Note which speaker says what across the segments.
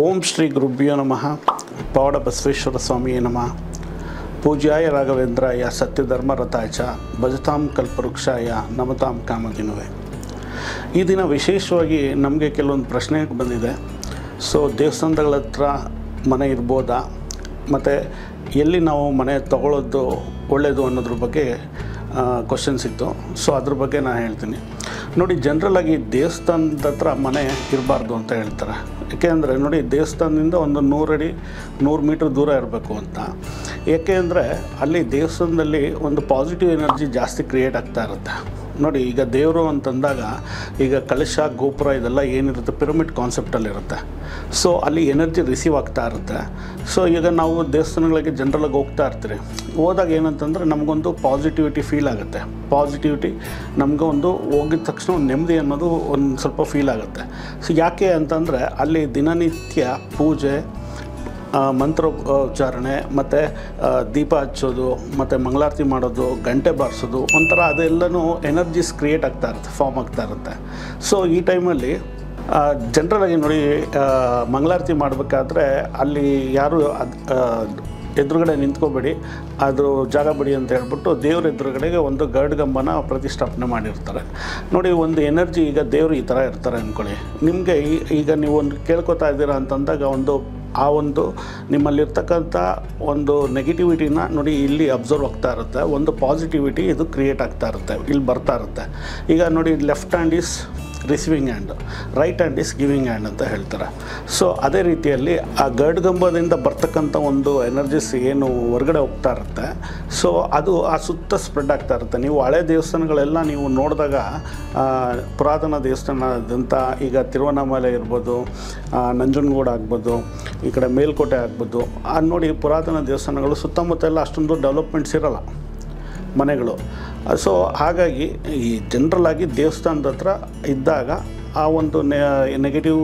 Speaker 1: ಓಂ ಶ್ರೀ ಗುರುಭ್ಯೋ ನಮಃ. ಪವಾಡ ಬಸವೇಶ್ವರ ಸ್ವಾಮಿಯೇ ನಮಃ. ಪೂಜ್ಯಾಯ ರಾಘವೇಂದ್ರಾಯ ಸತ್ಯಧರ್ಮರತಾಯ ಚ ಭಜತಾಂ ಕಲ್ಪವೃಕ್ಷಾಯ ನಮತಾಂ ಕಾಮಧೇನವೇ. ಈ ದಿನ ವಿಶೇಷವಾಗಿ ನಮಗೆ ಕೆಲವೊಂದು ಪ್ರಶ್ನೆ ಬಂದಿದೆ. ಸೊ ದೇವಸ್ಥಾನಗಳ ಹತ್ರ ಮನೆ ಇರ್ಬೋದಾ, ಮತ್ತು ಎಲ್ಲಿ ನಾವು ಮನೆ ತಗೊಳ್ಳೋದು ಒಳ್ಳೆಯದು ಅನ್ನೋದ್ರ ಬಗ್ಗೆ ಕ್ವಶನ್ಸ್ ಇತ್ತು. ಸೊ ಅದ್ರ ಬಗ್ಗೆ ನಾನು ಹೇಳ್ತೀನಿ ನೋಡಿ. ಜನರಲಾಗಿ ದೇವಸ್ಥಾನದ ಹತ್ರ ಮನೆ ಇರಬಾರ್ದು ಅಂತ ಹೇಳ್ತಾರೆ. ಏಕೆಂದರೆ ನೋಡಿ, ದೇವಸ್ಥಾನದಿಂದ ಒಂದು 100 ಅಡಿ 100 ಮೀಟ್ರ್ ದೂರ ಇರಬೇಕು ಅಂತ. ಏಕೆಂದರೆ ಅಲ್ಲಿ ದೇವಸ್ಥಾನದಲ್ಲಿ ಒಂದು ಪಾಸಿಟಿವ್ ಎನರ್ಜಿ ಜಾಸ್ತಿ ಕ್ರಿಯೇಟ್ ಆಗ್ತಾ ಇರುತ್ತೆ. ನೋಡಿ, ಈಗ ದೇವರು ಅಂತಂದಾಗ ಈಗ ಕಲಶ ಗೋಪುರ ಇದೆಲ್ಲ ಏನಿರುತ್ತೆ ಪಿರಮಿಡ್ ಕಾನ್ಸೆಪ್ಟಲ್ಲಿರುತ್ತೆ. ಸೊ ಅಲ್ಲಿ ಎನರ್ಜಿ ರಿಸೀವ್ ಆಗ್ತಾ ಇರುತ್ತೆ. ಸೊ ಈಗ ನಾವು ದೇವಸ್ಥಾನಗಳಿಗೆ ಜನರಲಾಗಿ ಹೋಗ್ತಾ ಇರ್ತೀರಿ. ಹೋದಾಗ ಏನಂತಂದರೆ ನಮಗೊಂದು ಪಾಸಿಟಿವಿಟಿ ಫೀಲ್ ಆಗುತ್ತೆ. ಪಾಸಿಟಿವಿಟಿ ನಮಗೆ ಒಂದು ಹೋಗಿದ ತಕ್ಷಣ ಒಂದು ನೆಮ್ಮದಿ ಅನ್ನೋದು ಒಂದು ಸ್ವಲ್ಪ ಫೀಲ್ ಆಗುತ್ತೆ. ಸೊ ಯಾಕೆ ಅಂತಂದರೆ ಅಲ್ಲಿ ದಿನನಿತ್ಯ ಪೂಜೆ, ಮಂತ್ರೋಚ್ಚಾರಣೆ, ಮತ್ತು ದೀಪ ಹಚ್ಚೋದು, ಮತ್ತು ಮಂಗಳಾರತಿ ಮಾಡೋದು, ಗಂಟೆ ಬಾರಿಸೋದು, ಒಂಥರ ಅದೆಲ್ಲನೂ ಎನರ್ಜೀಸ್ ಕ್ರಿಯೇಟ್ ಆಗ್ತಾ ಇರುತ್ತೆ, ಫಾರ್ಮ್ ಆಗ್ತಾ ಇರುತ್ತೆ. ಸೊ ಈ ಟೈಮಲ್ಲಿ ಜನರಲಾಗಿ ನೋಡಿ, ಮಂಗಳಾರತಿ ಮಾಡಬೇಕಾದ್ರೆ ಅಲ್ಲಿ ಯಾರು ಎದುರುಗಡೆ ನಿಂತ್ಕೋಬೇಡಿ, ಅದು ಜಾಗ ಬಿಡಿ ಅಂತ ಹೇಳ್ಬಿಟ್ಟು ದೇವ್ರ ಎದುರುಗಡೆಗೆ ಒಂದು ಗರುಡಗಂಬನ ಪ್ರತಿಷ್ಠಾಪನೆ ಮಾಡಿರ್ತಾರೆ. ನೋಡಿ, ಒಂದು ಎನರ್ಜಿ, ಈಗ ದೇವರು ಈ ಥರ ಇರ್ತಾರೆ ಅಂದ್ಕೊಳ್ಳಿ. ನಿಮಗೆ ಈಗ ನೀವು ಒಂದು ಕೇಳ್ಕೊತಾ ಇದ್ದೀರಾ ಅಂತಂದಾಗ ಒಂದು ನಿಮ್ಮಲ್ಲಿರ್ತಕ್ಕಂಥ ಒಂದು ನೆಗೆಟಿವಿಟಿನ ನೋಡಿ ಇಲ್ಲಿ ಅಬ್ಸರ್ವ್ ಆಗ್ತಾ ಇರುತ್ತೆ. ಒಂದು ಪಾಸಿಟಿವಿಟಿ ಇದು ಕ್ರಿಯೇಟ್ ಆಗ್ತಾ ಇರುತ್ತೆ, ಇಲ್ಲಿ ಬರ್ತಾ ಇರುತ್ತೆ. ಈಗ ನೋಡಿ, left hand is receiving hand, right hand is giving hand ಅಂತ ಹೇಳ್ತಾರೆ. ಸೊ ಅದೇ ರೀತಿಯಲ್ಲಿ ಆ ಗರುಡಗಂಬದಿಂದ ಬರ್ತಕ್ಕಂಥ ಒಂದು ಎನರ್ಜೀಸ್ ಏನು ಹೊರಗಡೆ ಹೋಗ್ತಾ ಇರುತ್ತೆ, ಸೊ ಅದು ಆ ಸುತ್ತ ಸ್ಪ್ರೆಡ್ ಆಗ್ತಾ ಇರುತ್ತೆ. ನೀವು ಹಳೆ ದೇವಸ್ಥಾನಗಳೆಲ್ಲ ನೀವು ನೋಡಿದಾಗ, ಪುರಾತನ ದೇವಸ್ಥಾನದಂಥ ಈಗ ತಿರುವಣ್ಣಾಮಲೈ ಇರ್ಬೋದು, ನಂಜನಗೂಡು ಆಗ್ಬೋದು, ಈ ಕಡೆ ಮೇಲ್ಕೋಟೆ ಆಗ್ಬೋದು, ಅದು ನೋಡಿ ಪುರಾತನ ದೇವಸ್ಥಾನಗಳು ಸುತ್ತಮುತ್ತ ಎಲ್ಲ ಅಷ್ಟೊಂದು ಡೆವಲಪ್ಮೆಂಟ್ಸ್ ಇರೋಲ್ಲ ಮನೆಗಳು. ಸೊ ಹಾಗಾಗಿ ಈ ಜನರಲಾಗಿ ದೇವಸ್ಥಾನದ ಹತ್ರ ಇದ್ದಾಗ ಆ ಒಂದು ನೆಗೆಟಿವ್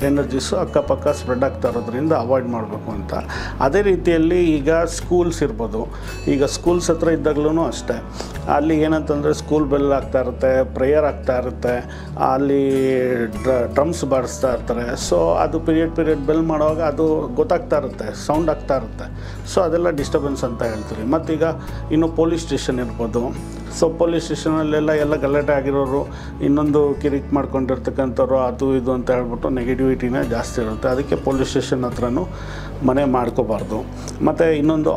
Speaker 1: ಎನರ್ಜೀಸು ಅಕ್ಕಪಕ್ಕ ಸ್ಪ್ರೆಡ್ ಆಗ್ತಾ ಇರೋದ್ರಿಂದ ಅವಾಯ್ಡ್ ಮಾಡಬೇಕು ಅಂತ. ಅದೇ ರೀತಿಯಲ್ಲಿ ಈಗ ಸ್ಕೂಲ್ಸ್ ಇರ್ಬೋದು. ಈಗ ಸ್ಕೂಲ್ಸ್ ಹತ್ರ ಇದ್ದಾಗಲೂ ಅಷ್ಟೇ, ಅಲ್ಲಿ ಏನಂತಂದರೆ ಸ್ಕೂಲ್ ಬೆಲ್ ಆಗ್ತಾ ಇರುತ್ತೆ, ಪ್ರೇಯರ್ ಆಗ್ತಾ ಇರುತ್ತೆ, ಅಲ್ಲಿ ಡ್ರಮ್ಸ್ ಬಾರಿಸ್ತಾ ಇರ್ತಾರೆ. ಸೊ ಅದು ಪೀರಿಯಡ್ ಬೆಲ್ ಮಾಡುವಾಗ ಅದು ಗೊತ್ತಾಗ್ತಾ ಇರುತ್ತೆ, ಸೌಂಡ್ ಆಗ್ತಾ ಇರುತ್ತೆ. ಸೊ ಅದೆಲ್ಲ ಡಿಸ್ಟರ್ಬೆನ್ಸ್ ಅಂತ ಹೇಳ್ತೀವಿ. ಮತ್ತೀಗ ಇನ್ನು ಪೊಲೀಸ್ ಸ್ಟೇಷನ್ ಇರ್ಬೋದು. ಸೊ ಪೊಲೀಸ್ ಸ್ಟೇಷನಲ್ಲೆಲ್ಲ ಗಲಾಟೆ ಆಗಿರೋರು, ಇನ್ನೊಂದು ಕಿರಿಕ್ ಮಾಡ್ಕೊಂಡಿರ್ತಕ್ಕಂಥವ್ರು, ಅದು ಇದು ಅಂತ ಹೇಳ್ಬಿಟ್ಟು ನೆಗೆಟಿವಿಟಿನೇ ಜಾಸ್ತಿ ಇರುತ್ತೆ. ಅದಕ್ಕೆ ಪೊಲೀಸ್ ಸ್ಟೇಷನ್ ಹತ್ರನೂ ಮನೆ ಮಾಡ್ಕೋಬಾರ್ದು. ಮತ್ತು ಇನ್ನೊಂದು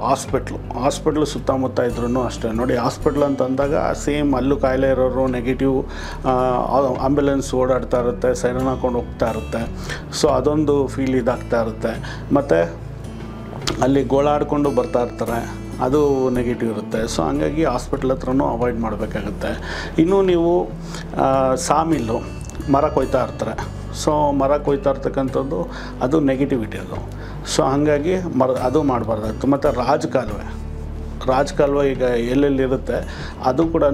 Speaker 1: ಹಾಸ್ಪಿಟ್ಲು ಸುತ್ತಮುತ್ತ ಇದ್ರೂ ಅಷ್ಟೇ. ನೋಡಿ, ಹಾಸ್ಪಿಟ್ಲ್ ಅಂತಂದಾಗ ಸೇಮ್ ಅಲ್ಲೂ ಕಾಯಿಲೆ ಇರೋರು, ನೆಗೆಟಿವ್ ಆಂಬ್ಯುಲೆನ್ಸ್ ಓಡಾಡ್ತಾ ಇರುತ್ತೆ, ಸೈರನ್ ಹಾಕೊಂಡು ಹೋಗ್ತಾ ಇರುತ್ತೆ. ಸೊ ಅದೊಂದು ಫೀಲ್ ಇದಾಗ್ತಾ ಇರುತ್ತೆ. ಮತ್ತು ಅಲ್ಲಿ ಗೋಳಾಡಿಕೊಂಡು ಬರ್ತಾ ಇರ್ತಾರೆ, ಅದು ನೆಗೆಟಿವ್ ಇರುತ್ತೆ. ಸೊ ಹಂಗಾಗಿ ಹಾಸ್ಪಿಟ್ಲ್ ಹತ್ರನೂ ಅವಾಯ್ಡ್ ಮಾಡಬೇಕಾಗುತ್ತೆ. ಇನ್ನೂ ನೀವು ಸಾಮಿಲ್ಲು ಮರ ಕೊಯ್ತಾ ಇರ್ತಾರೆ. ಸೊ ಮರ ಕೊಯ್ತಾ ಇರ್ತಕ್ಕಂಥದ್ದು ಅದು ನೆಗೆಟಿವಿಟಿ ಅದು. ಸೊ ಹಾಗಾಗಿ ಅದು ಮಾಡಬಾರ್ದಾಗ್ತು. ಮತ್ತು ರಾಜಕಾಲುವೆ ಈಗ ಎಲ್ಲೆಲ್ಲಿರುತ್ತೆ ಅದು ಕೂಡ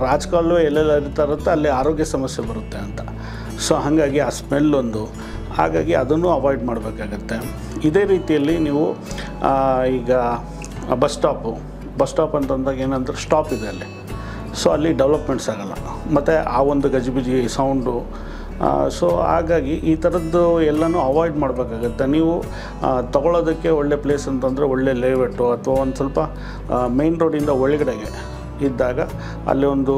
Speaker 1: ರಾಜಕಾಲುವೆ ಎಲ್ಲೆಲ್ಲ ಇರುತ್ತೆ ಅಲ್ಲಿ ಆರೋಗ್ಯ ಸಮಸ್ಯೆ ಬರುತ್ತೆ ಅಂತ. ಸೊ ಹಾಗಾಗಿ ಆ ಸ್ಮೆಲ್ ಒಂದು, ಹಾಗಾಗಿ ಅದನ್ನು ಅವಾಯ್ಡ್ ಮಾಡಬೇಕಾಗತ್ತೆ. ಇದೇ ರೀತಿಯಲ್ಲಿ ನೀವು ಈಗ ಬಸ್ ಸ್ಟಾಪ್ ಅಂತಂದಾಗ ಏನಂದ್ರೆ ಸ್ಟಾಪ್ ಇದೆ ಅಲ್ಲಿ. ಸೊ ಅಲ್ಲಿ ಡೆವಲಪ್ಮೆಂಟ್ಸ್ ಆಗೋಲ್ಲ, ಮತ್ತು ಆ ಒಂದು ಗಜಿಬಿಜಿ ಸೌಂಡು. ಸೊ ಹಾಗಾಗಿ ಈ ಥರದ್ದು ಎಲ್ಲನೂ ಅವಾಯ್ಡ್ ಮಾಡಬೇಕಾಗತ್ತೆ. ನೀವು ತಗೊಳ್ಳೋದಕ್ಕೆ ಒಳ್ಳೆ ಪ್ಲೇಸ್ ಅಂತಂದರೆ ಒಳ್ಳೆ ಲೇಔಟು ಅಥವಾ ಒಂದು ಸ್ವಲ್ಪ ಮೇನ್ ರೋಡಿಂದ ಒಳಗಡೆಗೆ ಇದ್ದಾಗ ಅಲ್ಲಿ ಒಂದು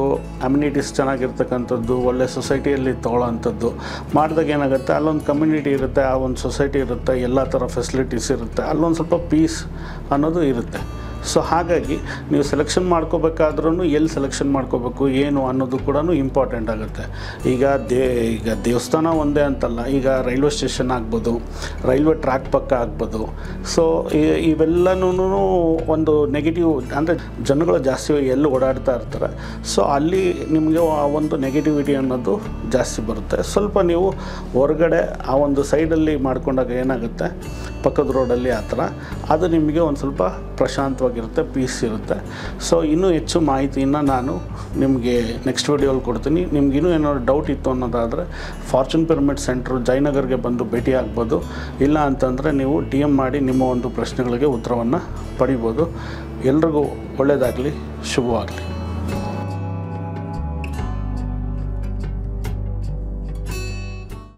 Speaker 1: ಅಮ್ಯುನಿಟೀಸ್ ಚೆನ್ನಾಗಿರ್ತಕ್ಕಂಥದ್ದು, ಒಳ್ಳೆ ಸೊಸೈಟಿಯಲ್ಲಿ ತೊಗೊಳ್ಳೋವಂಥದ್ದು ಮಾಡಿದಾಗ ಏನಾಗುತ್ತೆ, ಅಲ್ಲೊಂದು ಕಮ್ಯುನಿಟಿ ಇರುತ್ತೆ, ಆ ಒಂದು ಸೊಸೈಟಿ ಇರುತ್ತೆ, ಎಲ್ಲ ಥರ ಫೆಸಿಲಿಟೀಸ್ ಇರುತ್ತೆ, ಅಲ್ಲೊಂದು ಸ್ವಲ್ಪ ಪೀಸ್ ಅನ್ನೋದು ಇರುತ್ತೆ. ಸೊ ಹಾಗಾಗಿ ನೀವು ಸೆಲೆಕ್ಷನ್ ಮಾಡ್ಕೋಬೇಕಾದ್ರೂ ಎಲ್ಲಿ ಸೆಲೆಕ್ಷನ್ ಮಾಡ್ಕೋಬೇಕು ಏನು ಅನ್ನೋದು ಕೂಡ ಇಂಪಾರ್ಟೆಂಟ್ ಆಗುತ್ತೆ. ಈಗ ದೇವಸ್ಥಾನ ಒಂದೇ ಅಂತಲ್ಲ, ಈಗ ರೈಲ್ವೆ ಸ್ಟೇಷನ್ ಆಗ್ಬೋದು, ರೈಲ್ವೆ ಟ್ರ್ಯಾಕ್ ಪಕ್ಕ ಆಗ್ಬೋದು. ಸೊ ಇವೆಲ್ಲನೂ ಒಂದು ನೆಗೆಟಿವ್, ಅಂದರೆ ಜನಗಳು ಜಾಸ್ತಿ ಎಲ್ಲಿ ಓಡಾಡ್ತಾ ಇರ್ತಾರೆ. ಸೊ ಅಲ್ಲಿ ನಿಮಗೆ ಆ ಒಂದು ನೆಗೆಟಿವಿಟಿ ಅನ್ನೋದು ಜಾಸ್ತಿ ಬರುತ್ತೆ. ಸ್ವಲ್ಪ ನೀವು ಹೊರಗಡೆ ಆ ಒಂದು ಸೈಡಲ್ಲಿ ಮಾಡ್ಕೊಂಡಾಗ ಏನಾಗುತ್ತೆ, ಪಕ್ಕದ ರೋಡಲ್ಲಿ ಆ ಥರ, ಅದು ನಿಮಗೆ ಒಂದು ಸ್ವಲ್ಪ ಪ್ರಶಾಂತವಾಗಿರುತ್ತೆ, ಪೀಸ್ ಇರುತ್ತೆ. ಸೊ ಇನ್ನೂ ಹೆಚ್ಚು ಮಾಹಿತಿಯನ್ನು ನಾನು ನಿಮಗೆ ನೆಕ್ಸ್ಟ್ ವಿಡಿಯೋಲ್ಲಿ ಕೊಡ್ತೀನಿ. ನಿಮ್ಗೆ ಇನ್ನೂ ಏನಾದ್ರು ಡೌಟ್ ಇತ್ತು ಅನ್ನೋದಾದರೆ ಫಾರ್ಚೂನ್ ಪಿರಮಿಡ್ ಸೆಂಟ್ರು ಜಯನಗರ್ಗೆ ಬಂದು ಭೇಟಿ ಆಗ್ಬೋದು. ಇಲ್ಲ ಅಂತಂದರೆ ನೀವು DM ಮಾಡಿ ನಿಮ್ಮ ಒಂದು ಪ್ರಶ್ನೆಗಳಿಗೆ ಉತ್ತರವನ್ನು ಪಡಿಬೋದು. ಎಲ್ರಿಗೂ ಒಳ್ಳೆಯದಾಗಲಿ, ಶುಭವಾಗಲಿ.